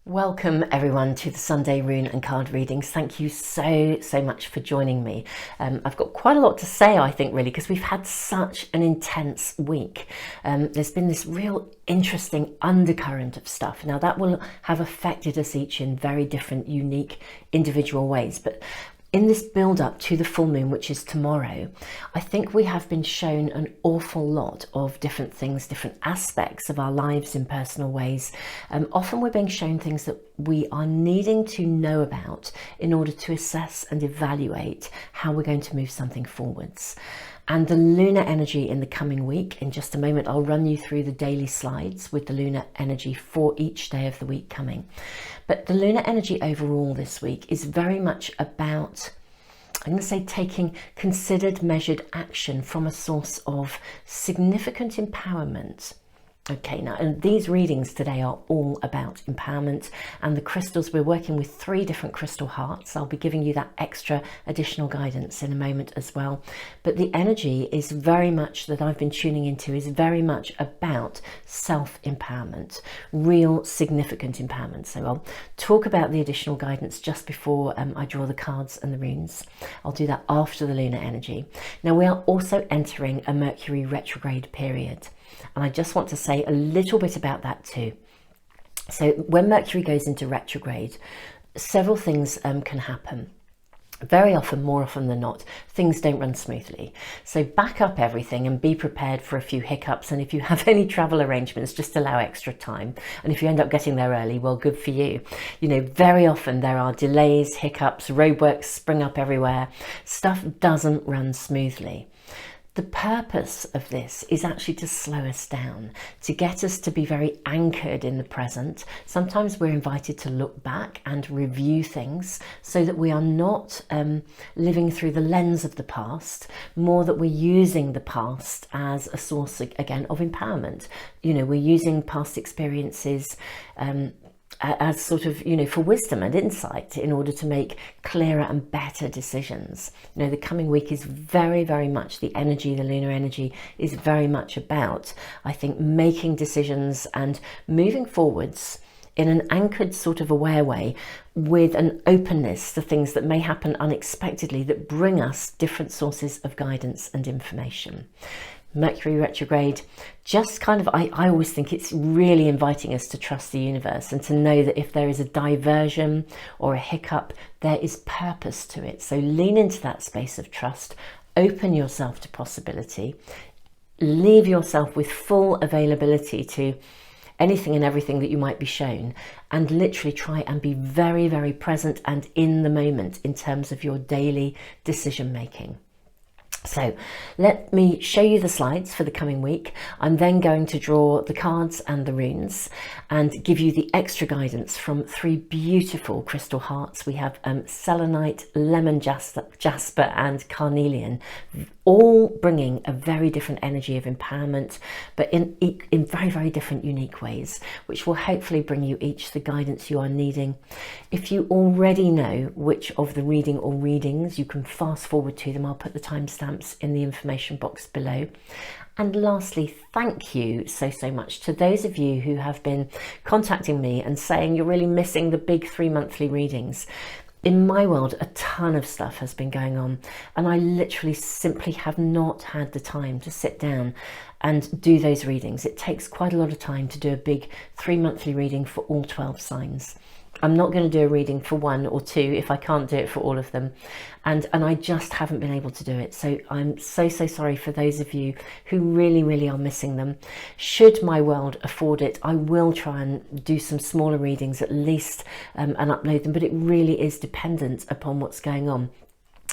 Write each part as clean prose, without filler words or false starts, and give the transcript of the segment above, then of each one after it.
Welcome everyone to the Sunday rune and card readings. Thank you so much for joining me. I've got quite a lot to say, I think, really, because we've had such an intense week. There's been this real interesting undercurrent of stuff. Now that will have affected us each in very different, unique, individual ways. But in this build up to the full moon, which is tomorrow, I think we have been shown an awful lot of different things, different aspects of our lives in personal ways. Often we're being shown things that we are needing to know about in order to assess and evaluate how we're going to move something forwards. And the lunar energy in the coming week, in just a moment, I'll run you through the daily slides with the lunar energy for each day of the week coming. But the lunar energy overall this week is very much about, I'm going to say, taking considered, measured action from a source of significant empowerment. Okay, now, and these readings today are all about empowerment, and the crystals, we're working with 3 different crystal hearts. I'll be giving you that extra additional guidance in a moment as well. But the energy is very much, that I've been tuning into, is very much about self-empowerment, real significant empowerment. So I'll talk about the additional guidance just before I draw the cards and the runes. I'll do that after the lunar energy. Now, we are also entering a Mercury retrograde period. And I just want to say a little bit about that too. So when Mercury goes into retrograde, several things can happen. Very often, more often than not, things don't run smoothly. So back up everything and be prepared for a few hiccups. And if you have any travel arrangements, just allow extra time. And if you end up getting there early, well, good for you. You know, very often there are delays, hiccups, roadworks spring up everywhere. Stuff doesn't run smoothly. The purpose of this is actually to slow us down, to get us to be very anchored in the present. Sometimes we're invited to look back and review things so that we are not living through the lens of the past, more that we're using the past as a source, again, of empowerment. You know, we're using past experiences as sort of, you know, for wisdom and insight in order to make clearer and better decisions. You know, the coming week is very much the energy, the lunar energy is very much about, I think, making decisions and moving forwards in an anchored sort of aware way, with an openness to things that may happen unexpectedly that bring us different sources of guidance and information. Mercury retrograde, just kind of, I always think it's really inviting us to trust the universe and to know that if there is a diversion or a hiccup, there is purpose to it. So lean into that space of trust, open yourself to possibility, leave yourself with full availability to anything and everything that you might be shown, and literally try and be very present and in the moment in terms of your daily decision making. So let me show you the slides for the coming week. I'm then going to draw the cards and the runes and give you the extra guidance from 3 beautiful crystal hearts. We have selenite, lemon jasper and carnelian, all bringing a very different energy of empowerment, but in very different, unique ways, which will hopefully bring you each the guidance you are needing. If you already know which of the reading or readings, you can fast forward to them. I'll put the timestamps in the information box below. And lastly, thank you so much to those of you who have been contacting me and saying you're really missing the big 3 monthly readings. In my world, a ton of stuff has been going on, and I literally simply have not had the time to sit down and do those readings. It takes quite a lot of time to do a big 3 monthly reading for all 12 signs. I'm not going to do a reading for 1 or 2 if I can't do it for all of them. And I just haven't been able to do it. So I'm so sorry for those of you who really are missing them. Should my world afford it, I will try and do some smaller readings at least and upload them. But it really is dependent upon what's going on.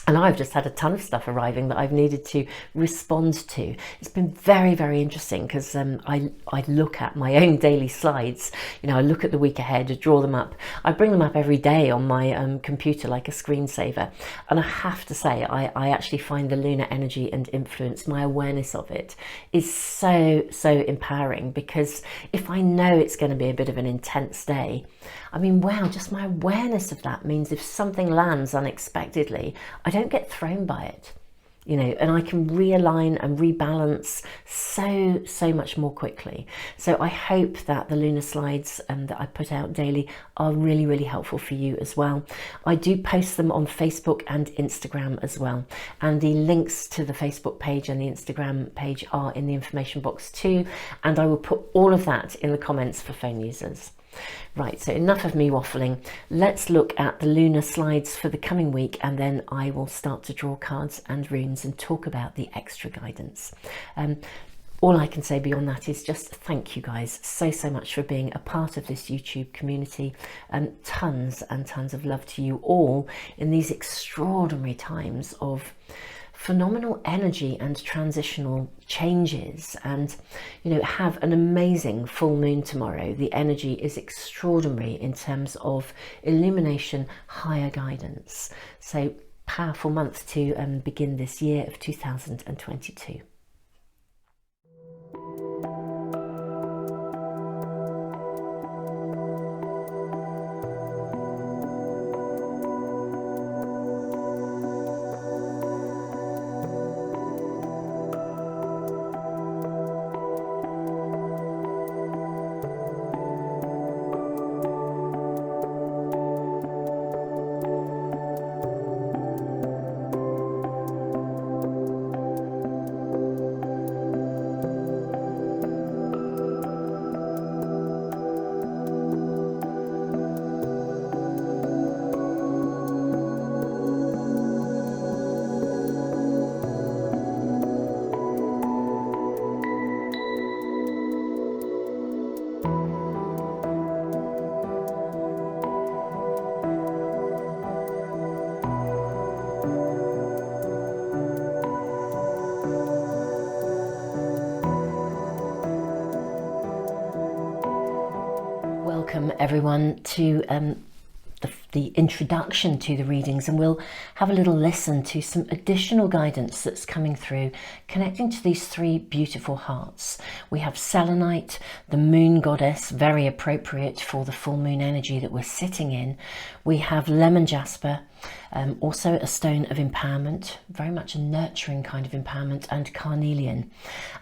And I've just had a ton of stuff arriving that I've needed to respond to. It's been very interesting because I look at my own daily slides. You know, I look at the week ahead, I draw them up. I bring them up every day on my computer like a screensaver. And I have to say, I actually find the lunar energy and influence, my awareness of it, is so empowering, because if I know it's going to be a bit of an intense day, I mean, wow, just my awareness of that means if something lands unexpectedly, I don't get thrown by it. you know, and I can realign and rebalance so much more quickly. So I hope that the lunar slides that I put out daily are really helpful for you as well. I do post them on Facebook and Instagram as well, and the links to the Facebook page and the Instagram page are in the information box too, and I will put all of that in the comments for phone users. Right, so enough of me waffling. Let's look at the lunar slides for the coming week, and then I will start to draw cards and runes and talk about the extra guidance. All I can say beyond that is just thank you guys so much for being a part of this YouTube community, and tons of love to you all in these extraordinary times of phenomenal energy and transitional changes. And you know, have an amazing full moon tomorrow. The energy is extraordinary in terms of illumination, higher guidance. So powerful month to begin this year of 2022. Welcome everyone to the introduction to the readings, and we'll have a little listen to some additional guidance that's coming through, connecting to these three beautiful hearts. We have selenite, the moon goddess, very appropriate for the full moon energy that we're sitting in. We have lemon jasper, also a stone of empowerment, very much a nurturing kind of empowerment, and carnelian.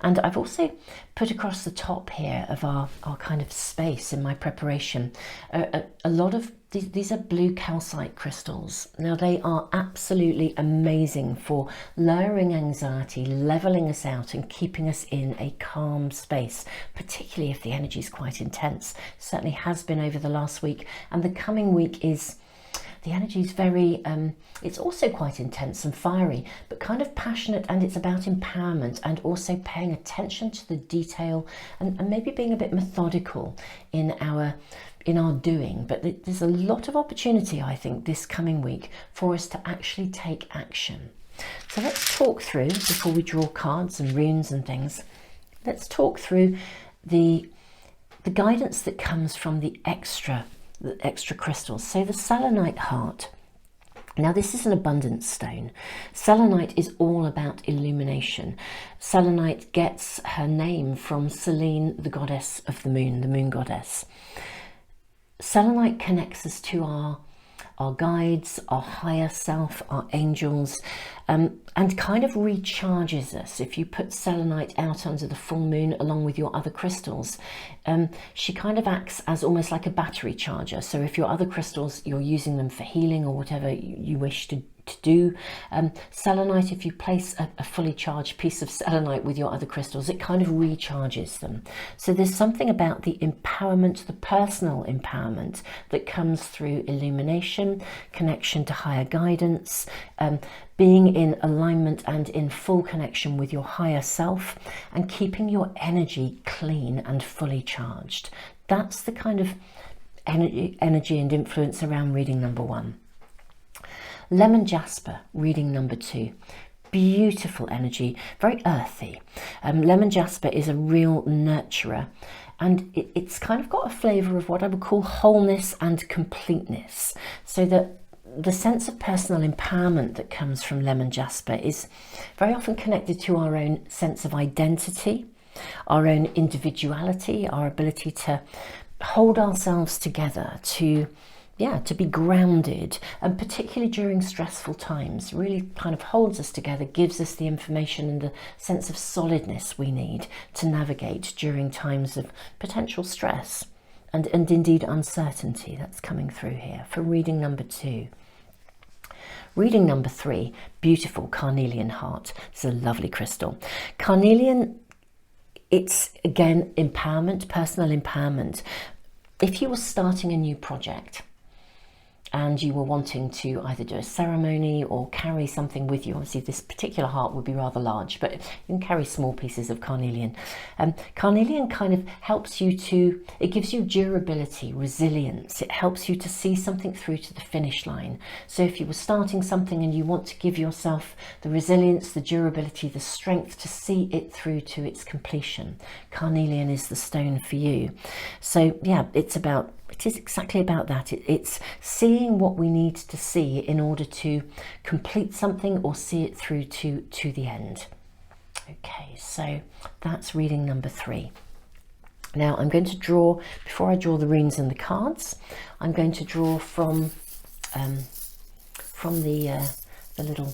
And I've also put across the top here of our kind of space in my preparation a lot of these are blue calcite crystals. Now they are absolutely amazing for lowering anxiety, leveling us out and keeping us in a calm space, particularly if the energy is quite intense. Certainly has been over the last week, and the coming week is, the energy is very, it's also quite intense and fiery, but kind of passionate, and it's about empowerment and also paying attention to the detail and maybe being a bit methodical in our doing. But there's a lot of opportunity, I think, this coming week for us to actually take action. So let's talk through, before we draw cards and runes and things, let's talk through the guidance that comes from the extra crystals. So the selenite heart. Now this is an abundance stone. Selenite is all about illumination. Selenite gets her name from Selene, the goddess of the moon goddess. Selenite connects us to our guides, our higher self, our angels, and kind of recharges us. If you put selenite out under the full moon along with your other crystals, she kind of acts as almost like a battery charger. So if your other crystals, you're using them for healing or whatever you wish to do, selenite, if you place a fully charged piece of selenite with your other crystals, it kind of recharges them. So there's something about the empowerment, the personal empowerment that comes through illumination, connection to higher guidance, being in alignment and in full connection with your higher self, and keeping your energy clean and fully charged. That's the kind of energy and influence around reading number 1. Lemon jasper, reading number 2. Beautiful energy, very earthy. Lemon jasper is a real nurturer, and it's kind of got a flavour of what I would call wholeness and completeness. So that the sense of personal empowerment that comes from lemon jasper is very often connected to our own sense of identity, our own individuality, our ability to hold ourselves together, to yeah, to be grounded, and particularly during stressful times, really kind of holds us together, gives us the information and the sense of solidness we need to navigate during times of potential stress and indeed uncertainty. That's coming through here for reading number 2. Reading number 3, beautiful carnelian heart. It's a lovely crystal. Carnelian, it's again empowerment, personal empowerment. If you were starting a new project and you were wanting to either do a ceremony or carry something with you, obviously this particular heart would be rather large, but you can carry small pieces of carnelian. Carnelian kind of helps you to, it gives you durability, resilience. It helps you to see something through to the finish line. So if you were starting something and you want to give yourself the resilience, the durability, the strength to see it through to its completion, carnelian is the stone for you. So yeah, it is exactly about that. It's seeing what we need to see in order to complete something or see it through to the end. Okay, so that's reading number 3. Now I'm going to draw, before I draw the runes and the cards, I'm going to draw from the little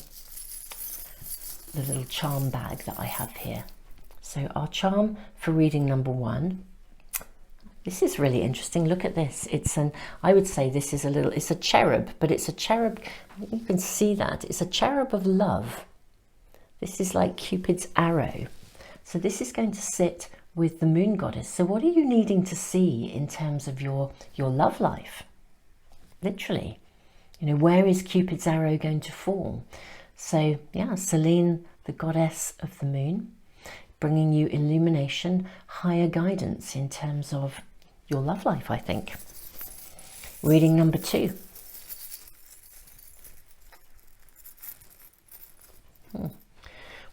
charm bag that I have here. So our charm for reading number 1. This is really interesting. Look at this. I would say this is it's a cherub, but it's a cherub. You can see that. It's a cherub of love. This is like Cupid's arrow. So this is going to sit with the moon goddess. So what are you needing to see in terms of your love life? Literally, where is Cupid's arrow going to fall? So yeah, Selene, the goddess of the moon, bringing you illumination, higher guidance in terms of your love life, I think. Reading number 2.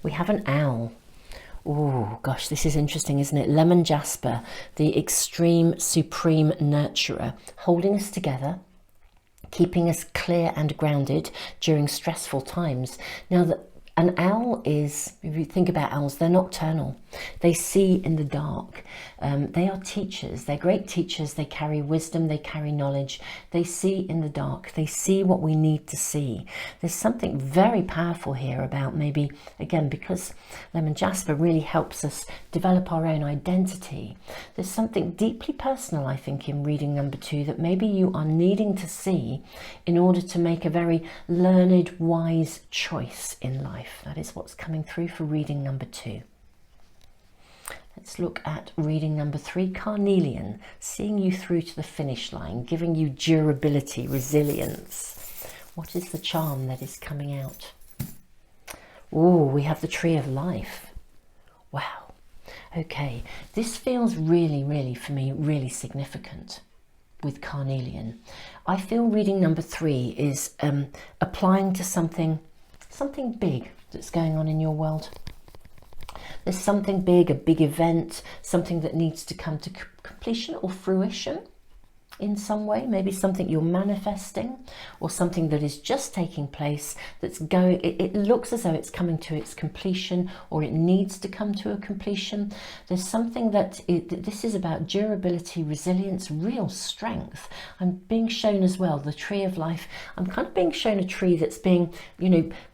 We have an owl. Oh gosh, this is interesting, isn't it? Lemon jasper, the extreme, supreme nurturer, holding us together, keeping us clear and grounded during stressful times. Now, an owl is, if you think about owls, they're nocturnal. They see in the dark. They are teachers. They're great teachers. They carry wisdom. They carry knowledge. They see in the dark. They see what we need to see. There's something very powerful here about maybe, again, because lemon jasper really helps us develop our own identity. There's something deeply personal, I think, in reading number 2 that maybe you are needing to see in order to make a very learned, wise choice in life. That is what's coming through for reading number 2. Let's look at reading number 3, carnelian, seeing you through to the finish line, giving you durability, resilience. What is the charm that is coming out? Oh, we have the tree of life. Wow. Okay, this feels really, really, for me, really significant with carnelian. I feel reading number 3 is applying to something big that's going on in your world. There's something big, a big event, something that needs to come to completion or fruition in some way, maybe something you're manifesting or something that is just taking place that's going, it looks as though it's coming to its completion or it needs to come to a completion. There's something that this is about durability, resilience, real strength. I'm being shown as well the tree of life. I'm kind of being shown a tree that's being,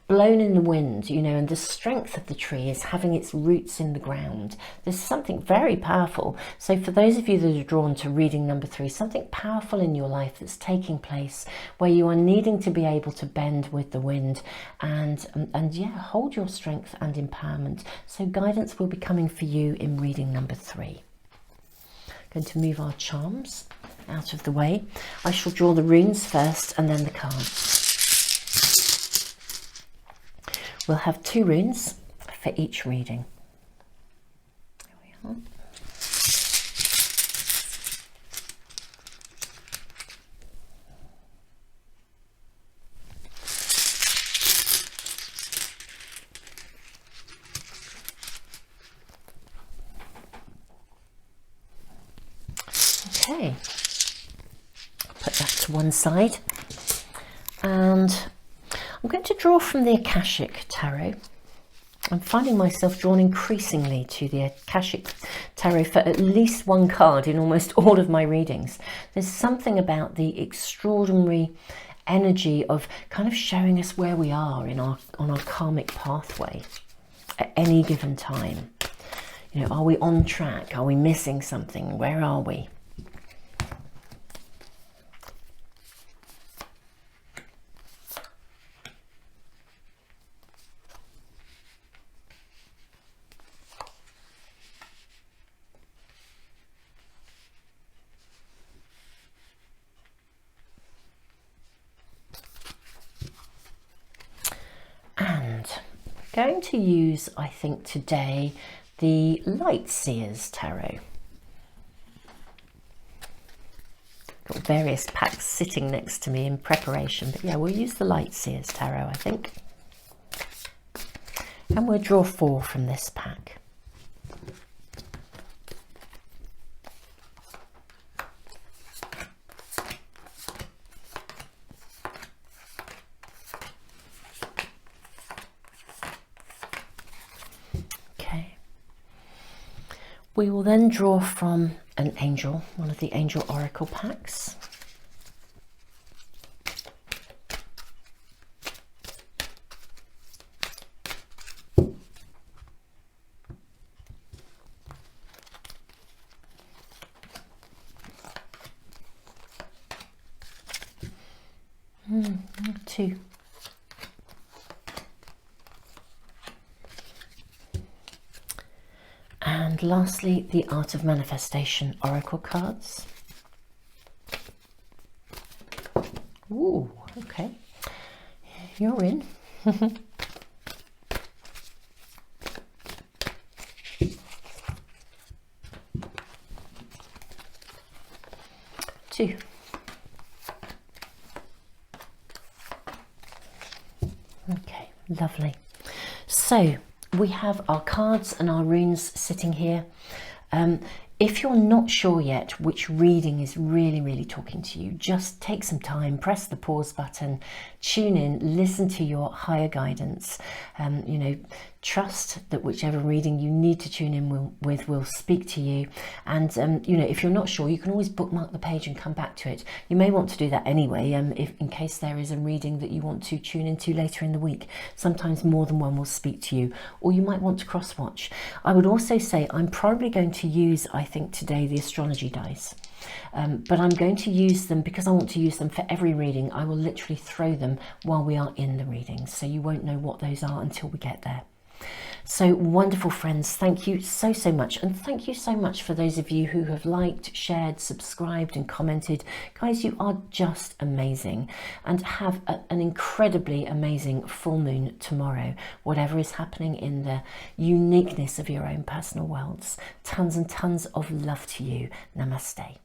blown in the wind, and the strength of the tree is having its roots in the ground. There's something very powerful. So for those of you that are drawn to reading number 3, something powerful in your life that's taking place where you are needing to be able to bend with the wind and yeah, hold your strength and empowerment. So guidance will be coming for you in reading number 3. Going to move our charms out of the way. I shall draw the runes first and then the cards. We'll have 2 runes for each reading. There we are. Okay, put that to one side, and I'm going to draw from the Akashic Tarot. I'm finding myself drawn increasingly to the Akashic Tarot for at least one card in almost all of my readings. There's something about the extraordinary energy of kind of showing us where we are in on our karmic pathway at any given time. You know, are we on track? Are we missing something? Where are we? Going to use, I think, today the Light Seers Tarot. Got various packs sitting next to me in preparation, but yeah, we'll use the Light Seers Tarot, I think. And we'll draw 4 from this pack. We will then draw from an angel, one of the angel oracle packs. Two. And lastly, the Art of Manifestation Oracle cards. Ooh, okay. You're in. Two. Okay, lovely. So we have our cards and our runes sitting here. If you're not sure yet which reading is really talking to you, just take some time, press the pause button, tune in, listen to your higher guidance. You know, trust that whichever reading you need to tune in with will speak to you. And you know, if you're not sure, you can always bookmark the page and come back to it. You may want to do that anyway, if in case there is a reading that you want to tune into later in the week. Sometimes more than one will speak to you, or you might want to cross-watch. I would also say I'm probably going to use, I think today, the astrology dice. But I'm going to use them because I want to use them for every reading. I will literally throw them while we are in the readings, so you won't know what those are until we get there. So wonderful friends, thank you so much, and thank you so much for those of you who have liked, shared, subscribed and commented. Guys, you are just amazing, and have an incredibly amazing full moon tomorrow, whatever is happening in the uniqueness of your own personal worlds. Tons and tons of love to you. Namaste.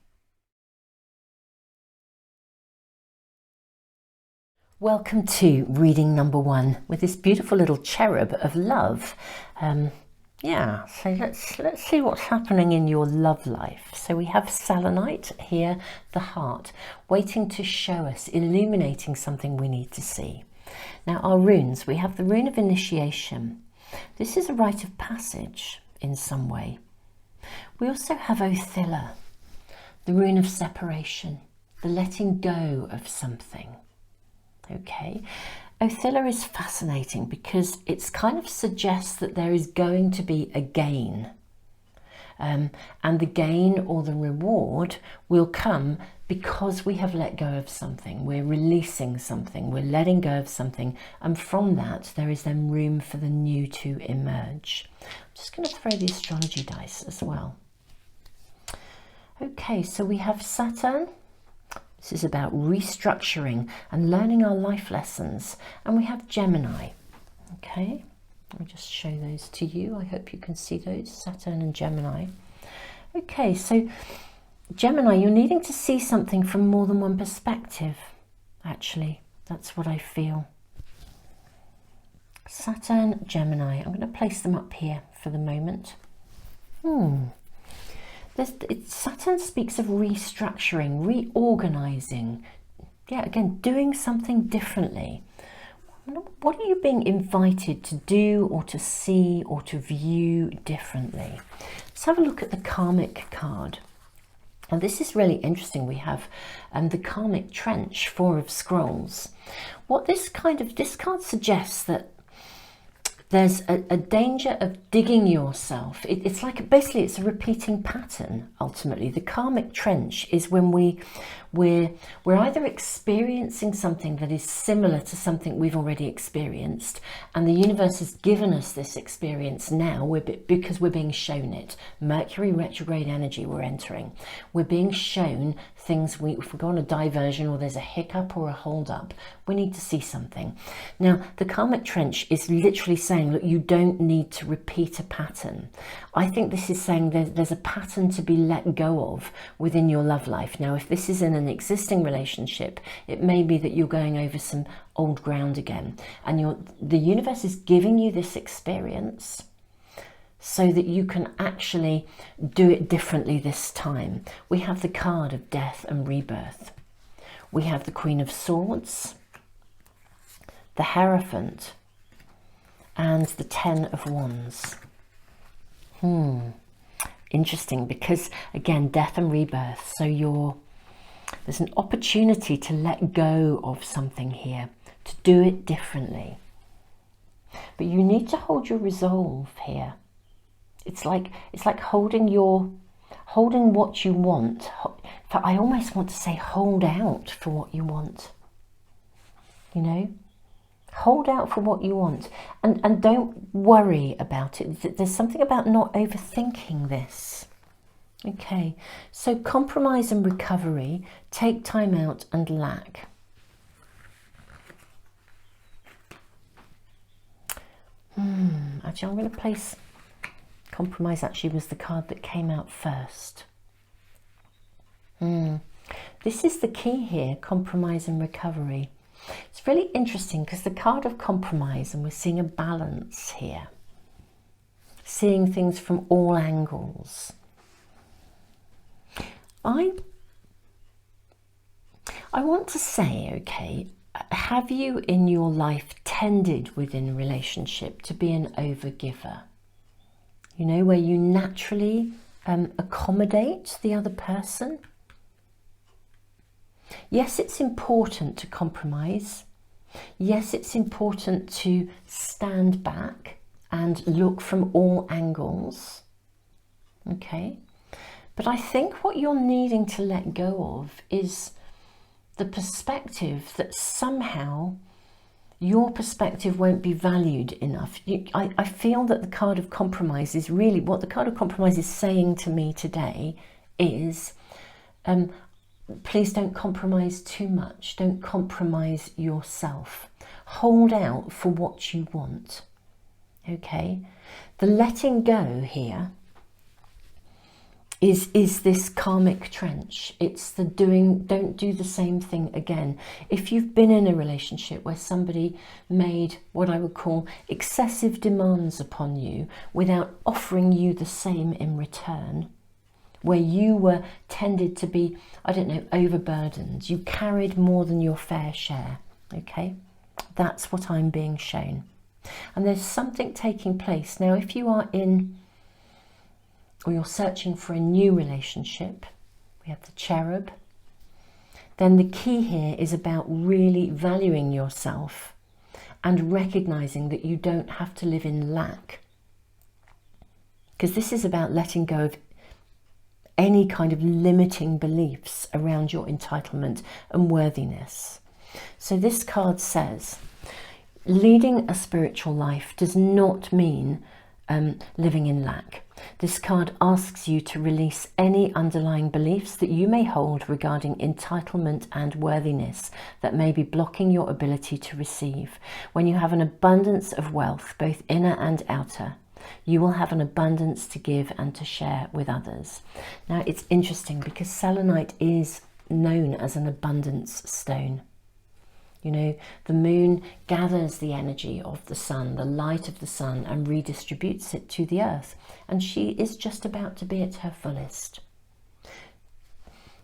Welcome to reading number 1 with this beautiful little cherub of love. Yeah, so let's see what's happening in your love life. So we have selenite here, the heart, waiting to show us, illuminating something we need to see. Now our runes, we have the rune of initiation. This is a rite of passage in some way. We also have Othilla, the rune of separation, the letting go of something. Okay, Othilla is fascinating because it's kind of suggests that there is going to be a gain, and the gain or the reward will come because we have let go of something. We're releasing something, we're letting go of something, and from that there is then room for the new to emerge. I'm just going to throw the astrology dice as well. Okay, so we have Saturn. This is about restructuring and learning our life lessons. And we have Gemini. Okay, I'll just show those to you. I hope you can see those, Saturn and Gemini. Okay, so Gemini, you're needing to see something from more than one perspective, actually. That's what I feel. Saturn, Gemini. I'm going to place them up here for the moment. Saturn speaks of restructuring, reorganizing. Yeah, again, doing something differently. What are you being invited to do or to see or to view differently? Let's have a look at the karmic card. And this is really interesting. We have the karmic trench, 4 of scrolls. What this card suggests that there's a danger of digging yourself. It's like, basically, it's a repeating pattern, ultimately. The karmic trench is when we're either experiencing something that is similar to something we've already experienced, and the universe has given us this experience now because we're being shown it. Mercury retrograde energy we're entering. We're being shown things. If we go on a diversion or there's a hiccup or a hold up, we need to see something. Now, the karmic trench is literally saying, look, you don't need to repeat a pattern. I think this is saying there's a pattern to be let go of within your love life. Now, if this is in an existing relationship, it may be that you're going over some old ground again, and the universe is giving you this experience so that you can actually do it differently this time. We have the card of death and rebirth. We have the Queen of Swords, the Hierophant, and the 10 of Wands. Interesting, because again, death and rebirth. So there's an opportunity to let go of something here, to do it differently. But you need to hold your resolve here. It's like holding what you want. I almost want to say hold out for what you want. You know? Hold out for what you want, and don't worry about it. There's something about not overthinking this. Okay, so compromise and recovery, take time out and lack. Actually, I'm going to place compromise. Actually was the card that came out first. This is the key here, compromise and recovery. It's really interesting because the card of compromise, and we're seeing a balance here. Seeing things from all angles. I want to say, okay, have you in your life tended within a relationship to be an overgiver? You know, where you naturally accommodate the other person? Yes, it's important to compromise. Yes, it's important to stand back and look from all angles. Okay? But I think what you're needing to let go of is the perspective that somehow your perspective won't be valued enough. I feel that the card of compromise is really, what the card of compromise is saying to me today is, please don't compromise too much. Don't compromise yourself. Hold out for what you want. Okay? The letting go here is this karmic trench. It's the don't do the same thing again. If you've been in a relationship where somebody made what I would call excessive demands upon you without offering you the same in return, where you were tended to be, I don't know, overburdened. You carried more than your fair share, okay? That's what I'm being shown. And there's something taking place. Now, if you are in, or you're searching for a new relationship, we have the cherub, then the key here is about really valuing yourself and recognizing that you don't have to live in lack. Because this is about letting go of any kind of limiting beliefs around your entitlement and worthiness. So this card says, leading a spiritual life does not mean living in lack. This card asks you to release any underlying beliefs that you may hold regarding entitlement and worthiness that may be blocking your ability to receive. When you have an abundance of wealth, both inner and outer, you will have an abundance to give and to share with others. Now, it's interesting because selenite is known as an abundance stone. You know, the moon gathers the energy of the sun, the light of the sun, and redistributes it to the earth. And she is just about to be at her fullest.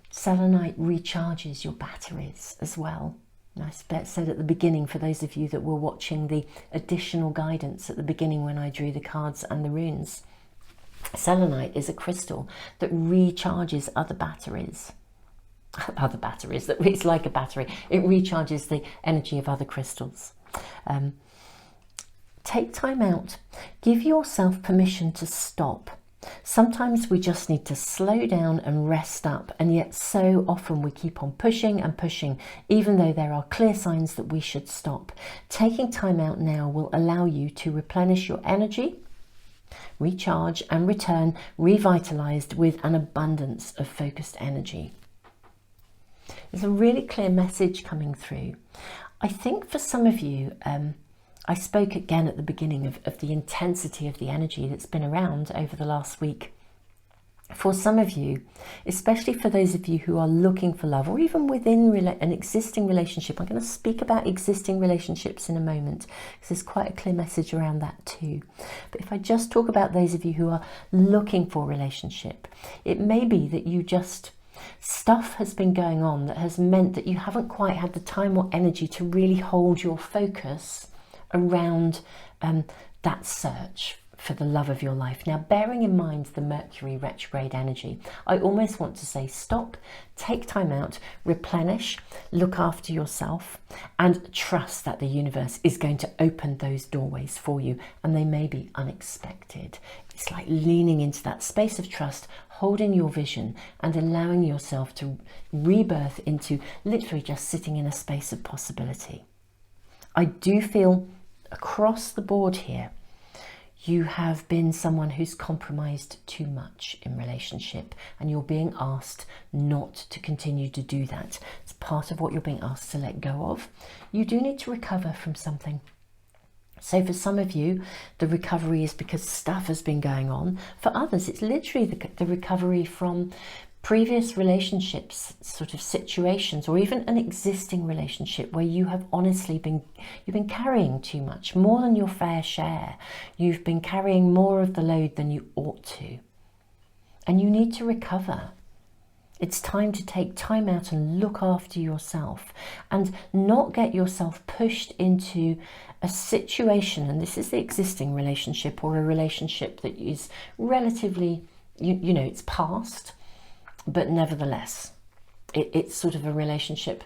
Selenite recharges your batteries as well. I said at the beginning, for those of you that were watching the additional guidance at the beginning when I drew the cards and the runes, selenite is a crystal that recharges other batteries. That it's like a battery. It recharges the energy of other crystals. Take time out. Give yourself permission to stop. Sometimes we just need to slow down and rest up, and yet so often we keep on pushing and pushing, even though there are clear signs that we should stop. Taking time out now will allow you to replenish your energy, recharge, and return revitalized with an abundance of focused energy. There's a really clear message coming through. I think for some of you, I spoke again at the beginning of the intensity of the energy that's been around over the last week. For some of you, especially for those of you who are looking for love, or even within an existing relationship, I'm going to speak about existing relationships in a moment, because there's quite a clear message around that too. But if I just talk about those of you who are looking for a relationship, it may be that you just... stuff has been going on that has meant that you haven't quite had the time or energy to really hold your focus around that search for the love of your life. Now, bearing in mind the Mercury retrograde energy, I almost want to say stop, take time out, replenish, look after yourself, and trust that the universe is going to open those doorways for you, and they may be unexpected. It's like leaning into that space of trust, holding your vision and allowing yourself to rebirth into literally just sitting in a space of possibility. I do feel across the board here, you have been someone who's compromised too much in relationship, and you're being asked not to continue to do that. It's part of what you're being asked to let go of. You do need to recover from something. So for some of you, the recovery is because stuff has been going on. For others, it's literally the recovery from previous relationships, sort of situations, or even an existing relationship where you have honestly you've been carrying too much, more than your fair share. You've been carrying more of the load than you ought to, and you need to recover. It's time to take time out and look after yourself, and not get yourself pushed into a situation, and this is the existing relationship, or a relationship that is relatively, you know, it's past, but nevertheless, it's sort of a relationship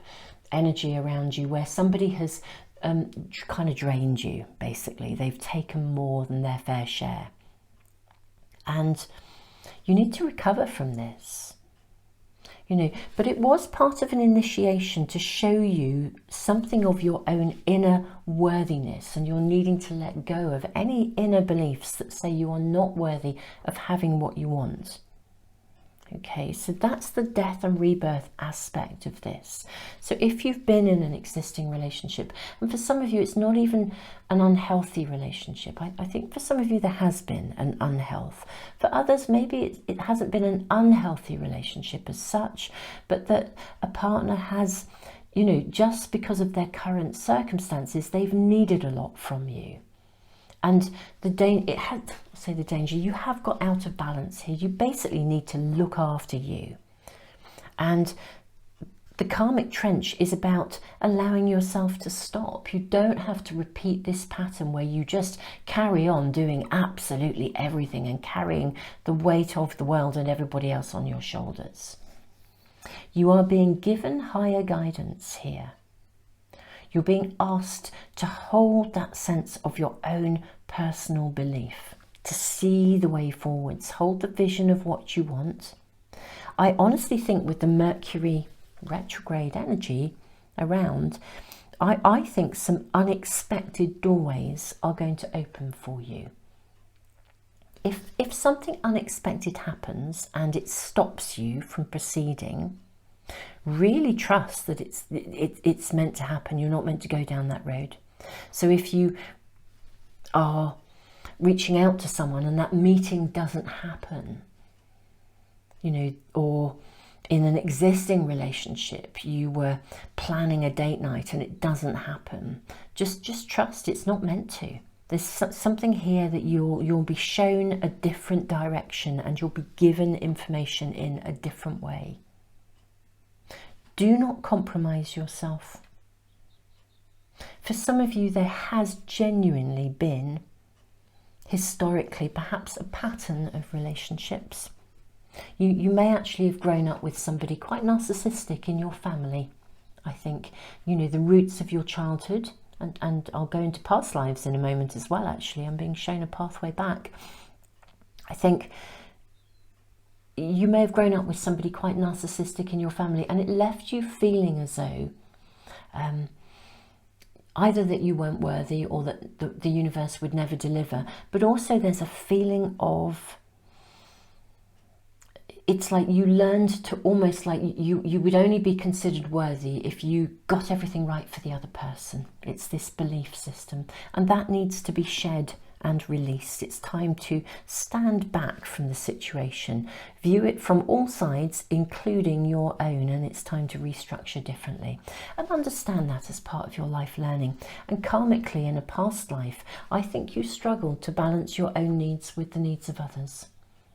energy around you where somebody has kind of drained you, basically. They've taken more than their fair share. And you need to recover from this. You know, but it was part of an initiation to show you something of your own inner worthiness, and you're needing to let go of any inner beliefs that say you are not worthy of having what you want. Okay, so that's the death and rebirth aspect of this. So if you've been in an existing relationship, and for some of you it's not even an unhealthy relationship, I think for some of you there has been an unhealth. For others, maybe it hasn't been an unhealthy relationship as such, but that a partner has, you know, just because of their current circumstances, they've needed a lot from you. And the danger, you have got out of balance here. You basically need to look after you. And the karmic trench is about allowing yourself to stop. You don't have to repeat this pattern where you just carry on doing absolutely everything and carrying the weight of the world and everybody else on your shoulders. You are being given higher guidance here. You're being asked to hold that sense of your own personal belief, to see the way forwards, hold the vision of what you want. I honestly think with the Mercury retrograde energy around, I think some unexpected doorways are going to open for you. If something unexpected happens and it stops you from proceeding, really trust that it's meant to happen. You're not meant to go down that road. So if you are reaching out to someone and that meeting doesn't happen, you know, or in an existing relationship you were planning a date night and it doesn't happen, just trust it's not meant to. There's something here that you'll be shown a different direction, and you'll be given information in a different way. Do not compromise yourself. For some of you, there has genuinely been, historically, perhaps a pattern of relationships. You may actually have grown up with somebody quite narcissistic in your family. I think, you know, the roots of your childhood, and I'll go into past lives in a moment as well, actually. I'm being shown a pathway back. I think you may have grown up with somebody quite narcissistic in your family, and it left you feeling as though either that you weren't worthy or that the universe would never deliver, but also there's a feeling of, it's like you learned to almost like you would only be considered worthy if you got everything right for the other person. It's this belief system, and that needs to be shed and released. It's time to stand back from the situation, view it from all sides, including your own, and it's time to restructure differently and understand that as part of your life learning. And karmically, in a past life, I think you struggled to balance your own needs with the needs of others.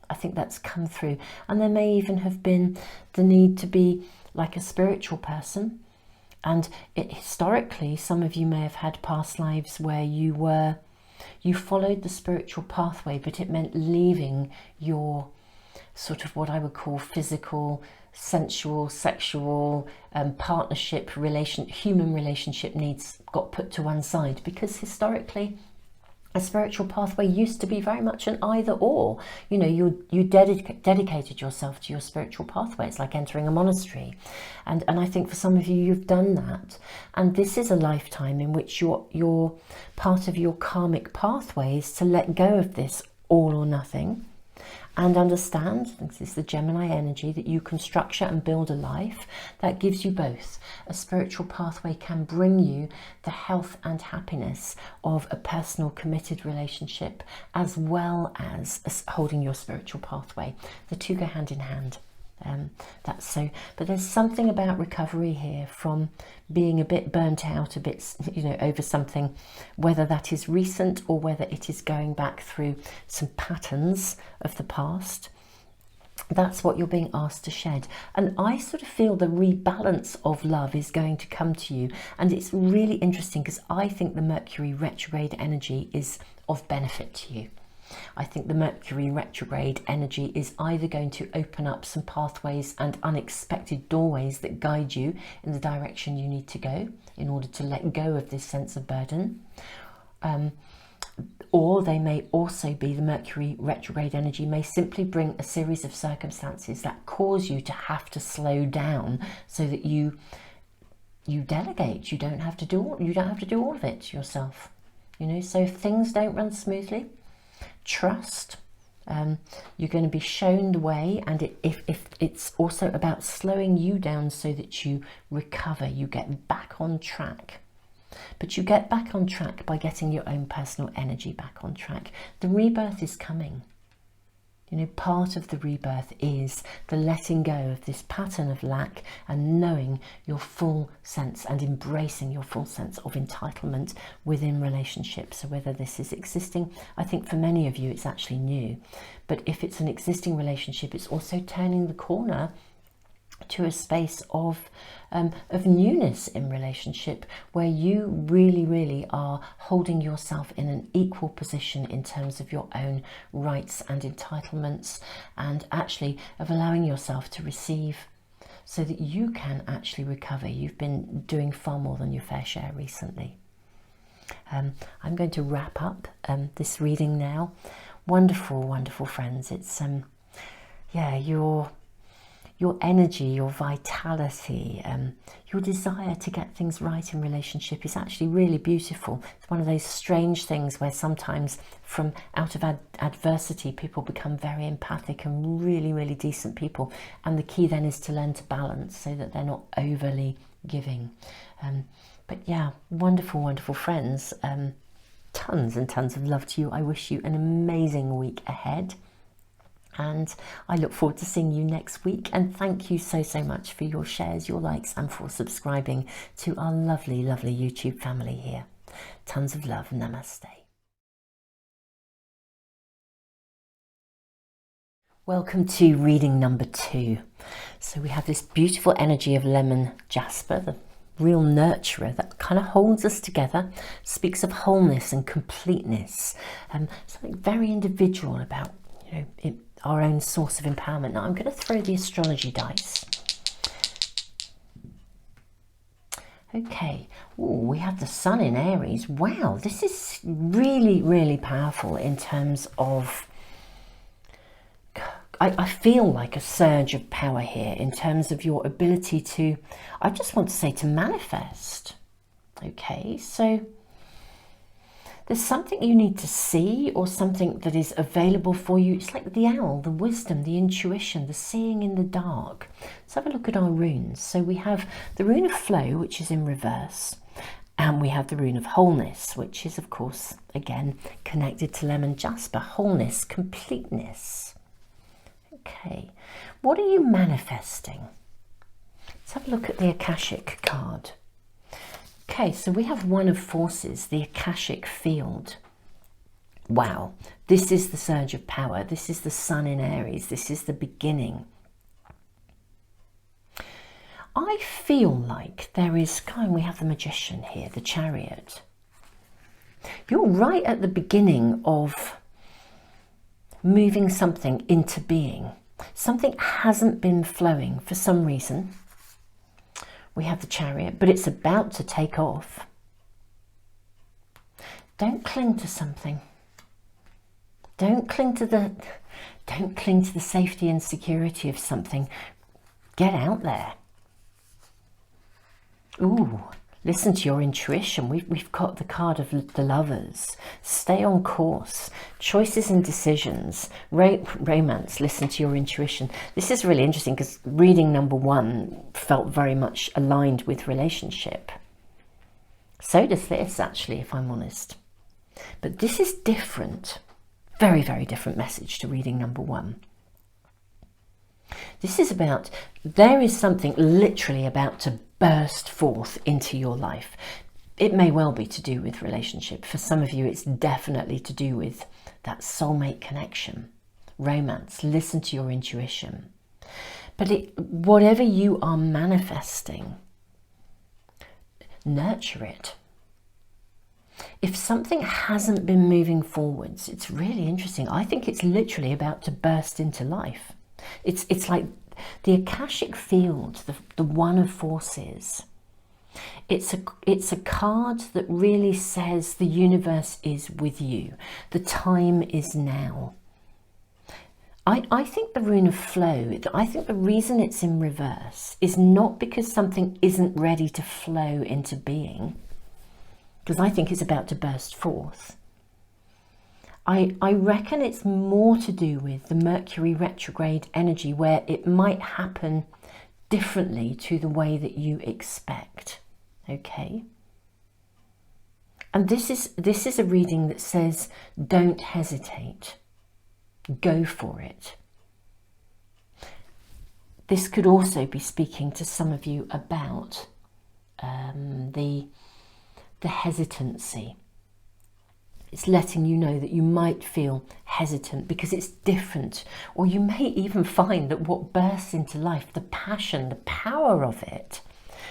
I think that's come through, and there may even have been the need to be like a spiritual person. And historically, some of you may have had past lives where you followed the spiritual pathway, but it meant leaving your sort of what I would call physical, sensual, sexual, partnership, human relationship needs got put to one side, because historically a spiritual pathway used to be very much an either or. You know, you dedicated yourself to your spiritual pathway. It's like entering a monastery. And I think for some of you, you've done that. And this is a lifetime in which your part of your karmic pathway is to let go of this all or nothing, and understand, this is the Gemini energy, that you can structure and build a life that gives you both. A spiritual pathway can bring you the health and happiness of a personal committed relationship, as well as holding your spiritual pathway. The two go hand in hand. That's so, but there's something about recovery here from being a bit burnt out, a bit, you know, over something, whether that is recent or whether it is going back through some patterns of the past. That's what you're being asked to shed. And I sort of feel the rebalance of love is going to come to you. And it's really interesting because I think the Mercury retrograde energy is of benefit to you. I think the Mercury retrograde energy is either going to open up some pathways and unexpected doorways that guide you in the direction you need to go in order to let go of this sense of burden. Or they may also be, the Mercury retrograde energy may simply bring a series of circumstances that cause you to have to slow down so that you delegate. You don't have to do all of it yourself. You know, so if things don't run smoothly, trust. You're going to be shown the way, and if it's also about slowing you down so that you recover, you get back on track. But you get back on track by getting your own personal energy back on track. The rebirth is coming. You know, part of the rebirth is the letting go of this pattern of lack and knowing your full sense and embracing your full sense of entitlement within relationships. So whether this is existing, I think for many of you it's actually new. But if it's an existing relationship, it's also turning the corner to a space of newness in relationship, where you really are holding yourself in an equal position in terms of your own rights and entitlements, and actually of allowing yourself to receive so that you can actually recover. You've been doing far more than your fair share recently. I'm going to wrap up this reading now. Wonderful friends. It's your energy, your vitality, your desire to get things right in relationship is actually really beautiful. It's one of those strange things where sometimes from out of adversity, people become very empathic and really decent people. And the key then is to learn to balance so that they're not overly giving. But yeah, wonderful friends. Tons and tons of love to you. I wish you an amazing week ahead. And I look forward to seeing you next week. And thank you so much for your shares, your likes, and for subscribing to our lovely YouTube family here. Tons of love. Namaste. Welcome to reading number 2. So we have this beautiful energy of lemon jasper, the real nurturer that kind of holds us together, speaks of wholeness and completeness, something very individual about, you know, our own source of empowerment. Now I'm going to throw the astrology dice. Okay, ooh, we have the sun in Aries. Wow, this is really, really powerful in terms of, I feel like a surge of power here in terms of your ability to, I just want to say, to manifest. Okay, so there's something you need to see, or something that is available for you. It's like the owl, the wisdom, the intuition, the seeing in the dark. Let's have a look at our runes. So we have the rune of flow, which is in reverse, and we have the rune of wholeness, which is, of course, again, connected to lemon jasper. Wholeness, completeness. Okay, what are you manifesting? Let's have a look at the Akashic card. Okay, so we have one of forces, the Akashic field. Wow, this is the surge of power. This is the sun in Aries. This is the beginning. I feel like there is, we have the Magician here, the Chariot. You're right at the beginning of moving something into being. Something hasn't been flowing for some reason. We have the Chariot, but it's about to take off. Don't cling to something. Don't cling to the safety and security of something. Get out there. Ooh, listen to your intuition. We've got the card of the Lovers. Stay on course. Choices and decisions. Romance. Listen to your intuition. This is really interesting because reading number 1 felt very much aligned with relationship. So does this, actually, if I'm honest. But this is different. Very, very different message to reading number 1. This is about, there is something literally about to burst forth into your life. It may well be to do with relationship. For some of you, it's definitely to do with that soulmate connection, romance. Listen to your intuition. But whatever you are manifesting, nurture it. If something hasn't been moving forwards, it's really interesting. I think it's literally about to burst into life. It's like the Akashic field, the one of forces. It's a card that really says the universe is with you. The time is now. I think the rune of flow, I think the reason it's in reverse is not because something isn't ready to flow into being, because I think it's about to burst forth. I reckon it's more to do with the Mercury retrograde energy, where it might happen differently to the way that you expect. Okay? And this is a reading that says, don't hesitate. Go for it. This could also be speaking to some of you about the hesitancy. It's letting you know that you might feel hesitant because it's different, or you may even find that what bursts into life, the passion, the power of it,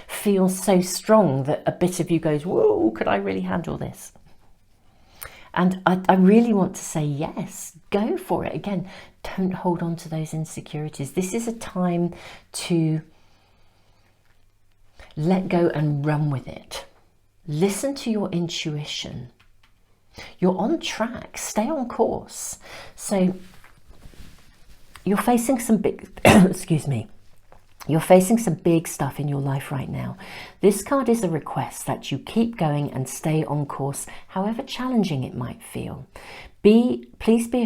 feels so strong that a bit of you goes, whoa, could I really handle this? And I really want to say yes, go for it. Again, don't hold on to those insecurities. This is a time to let go and run with it. Listen to your intuition. You're on track, stay on course. So you're facing some big, excuse me, you're facing some big stuff in your life right now. This card is a request that you keep going and stay on course, however challenging it might feel. Please be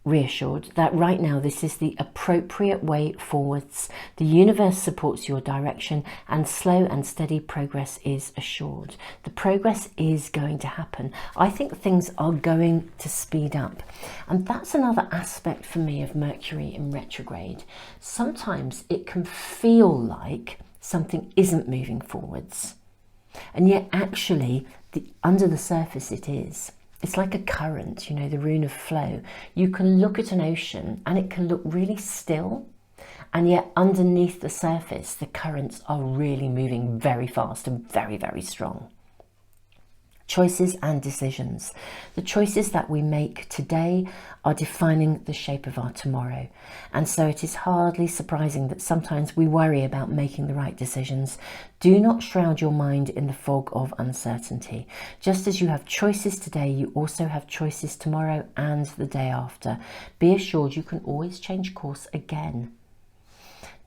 reassured that right now this is the appropriate way forwards. The universe supports your direction, and slow and steady progress is assured. The progress is going to happen. I think things are going to speed up. And that's another aspect for me of Mercury in retrograde. Sometimes it can feel like something isn't moving forwards. And yet actually, under the surface it is. It's like a current, you know, the rune of flow. You can look at an ocean and it can look really still, And yet underneath the surface, the currents are really moving very fast and very, very strong. Choices and decisions. The choices that we make today are defining the shape of our tomorrow. And so it is hardly surprising that sometimes we worry about making the right decisions. Do not shroud your mind in the fog of uncertainty. Just as you have choices today, you also have choices tomorrow and the day after. Be assured you can always change course again.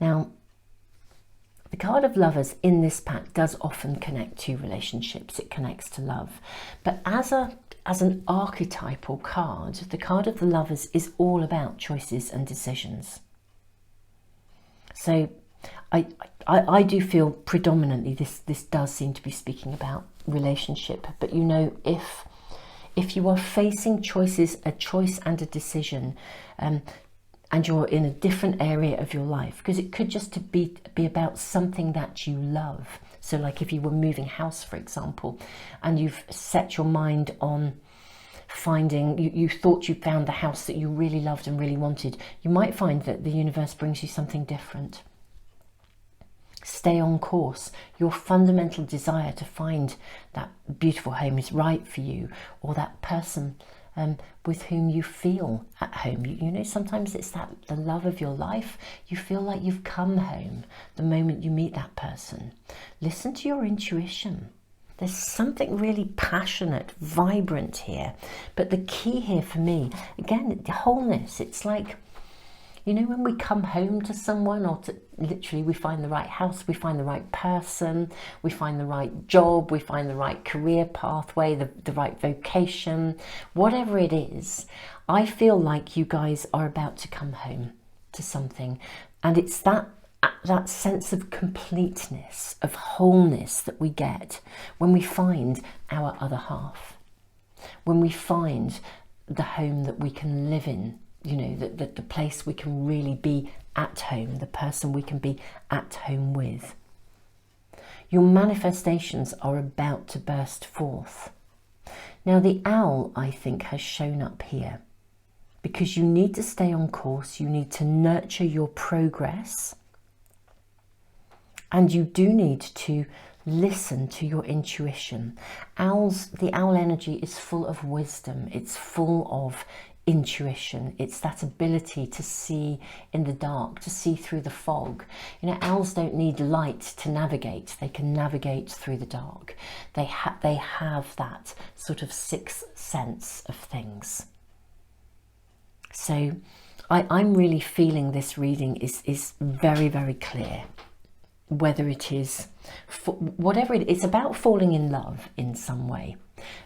Now, the card of Lovers in this pack does often connect to relationships. It connects to love. But as an archetypal card, the card of the Lovers is all about choices and decisions. So I do feel predominantly this does seem to be speaking about relationship. But you know, if you are facing choices, a choice and a decision, and you're in a different area of your life, because it could just be about something that you love. So like if you were moving house, for example, and you've set your mind on finding, you thought you found the house that you really loved and really wanted, you might find that the universe brings you something different. Stay on course. Your fundamental desire to find that beautiful home is right for you, or that person with whom you feel at home. You know, sometimes it's the love of your life. You feel like you've come home the moment you meet that person. Listen to your intuition. There's something really passionate, vibrant here. But the key here for me, again, the wholeness. It's like, you know, when we come home to someone, or literally we find the right house, we find the right person, we find the right job, we find the right career pathway, the right vocation, whatever it is, I feel like you guys are about to come home to something. And it's that sense of completeness, of wholeness that we get when we find our other half, when we find the home that we can live in. You know, the place we can really be at home, the person we can be at home with. Your manifestations are about to burst forth. Now, the owl, I think, has shown up here because you need to stay on course, you need to nurture your progress, and you do need to listen to your intuition. The owl energy is full of wisdom, it's full of intuition. It's that ability to see in the dark, to see through the fog. You know, owls don't need light to navigate. They can navigate through the dark. They have that sort of sixth sense of things. So I'm really feeling this reading is very, very clear. Whether it is, whatever it's about falling in love in some way.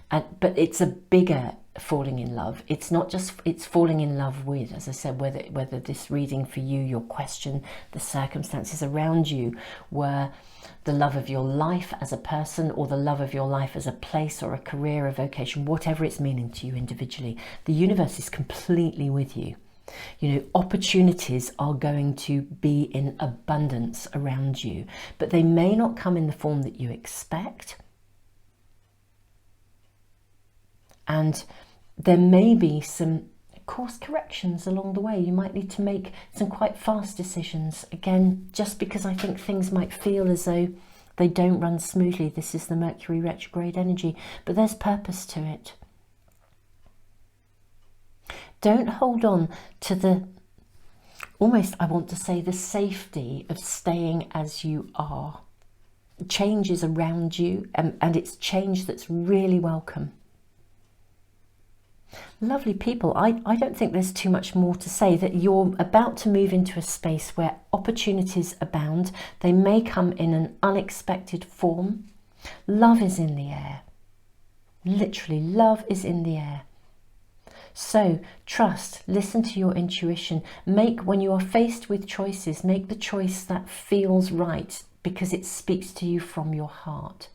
But it's a bigger falling in love. It's not just, it's falling in love with, as I said, whether this reading for you, your question, the circumstances around you were the love of your life as a person, or the love of your life as a place or a career or vocation, whatever it's meaning to you individually. The universe is completely with you. You know, opportunities are going to be in abundance around you, but they may not come in the form that you expect. And there may be some course corrections along the way. You might need to make some quite fast decisions. Again, just because I think things might feel as though they don't run smoothly. This is the Mercury retrograde energy, but there's purpose to it. Don't hold on to the, almost I want to say, the safety of staying as you are. Change is around you, and it's change that's really welcome. Lovely people, I don't think there's too much more to say. That you're about to move into a space where opportunities abound. They may come in an unexpected form. Love is in the air. Literally, love is in the air. So trust, listen to your intuition. When you are faced with choices, make the choice that feels right because it speaks to you from your heart.